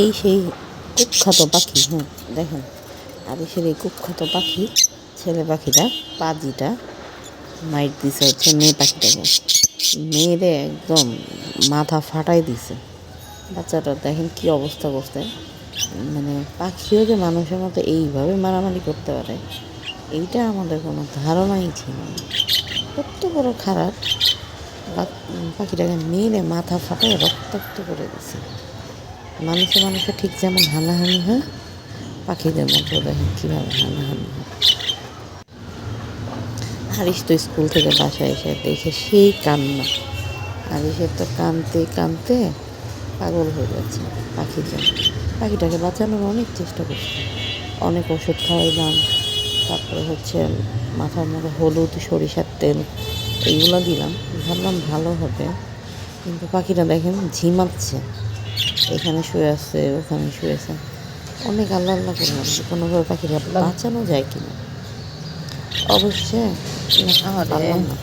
এই সেই কুখ্যাত পাখি, হ্যাঁ দেখেন আরিশের এই কুখ্যাত পাখি ছেলে পাখিটা পাজিটা মাইট দিছে হচ্ছে মেয়ে পাখিটাকে, মেয়েরে একদম মাথা ফাটাই দিছে। বাচ্চাটা দেখেন কি অবস্থা করছে, মানে পাখিও যে মানুষের মতো এইভাবে মারামারি করতে পারে এইটা আমাদের কোনো ধারণাই ছিল না। কত বড় খারাপ, পাখিটাকে মেরে মাথা ফাটায় রক্তাক্ত করে দিছে। মানুষে ঠিক যেমন হানাহানি হয়, পাখিদের মতো দেখেন কীভাবে হানাহানি হয়। হারিস তো স্কুল থেকে বাসায় এসে দেখে সেই কান্না, হারিসের তো কাঁদতে কাঁদতে পাগল হয়ে যাচ্ছে পাখির জন্য। পাখিটাকে বাঁচানোর অনেক চেষ্টা করছি, অনেক ওষুধ খাওয়াইলাম, তারপরে হচ্ছে মাথার মধ্যে হলুদ সরিষার তেল এইগুলো দিলাম, ভাবলাম ভালো হবে। কিন্তু পাখিটা দেখেন ঝিমাচ্ছে, এখানে শুয়ে আছে ওখানে শুয়ে আছে। অনেক আল্লাহ আল্লাহ করলাম যে কোনোভাবে পাখিটা বাঁচানো যায় কিনা। অবশ্যই পারলাম না।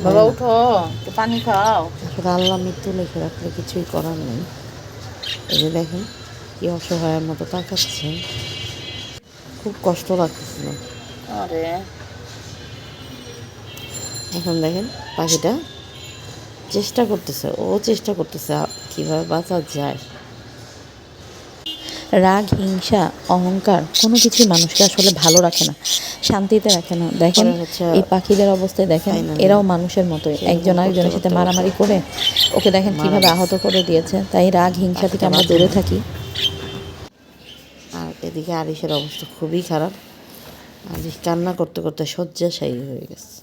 বাবা উঠো, একটু পানি খাও। আসলে আল্লাহ মৃত্যু লিখে রাখলে কিছুই করার নেই। এই যে দেখেন কি অসহায়ের মতো তাকাচ্ছে, খুব কষ্ট লাগতেছিল। আরে এখন দেখেন পাখিটা চেষ্টা করতেছে কীভাবে বাঁচা যায়। রাগ, হিংসা, অহংকার কোনো কিছুই মানুষকে আসলে ভালো রাখে না, শান্তিতে রাখে না। দেখেন এই পাখিদের অবস্থায় দেখেন, এরাও মানুষের মতোই একজন আরেকজনের সাথে মারামারি করে ওকে দেখেন কীভাবে আহত করে দিয়েছে। তাই রাগ হিংসা থেকে আমরা দূরে থাকি। আর এদিকে আরিশের অবস্থা খুবই খারাপ, আরিশ কান্না করতে করতে শয্যাশায়ী হয়ে গেছে।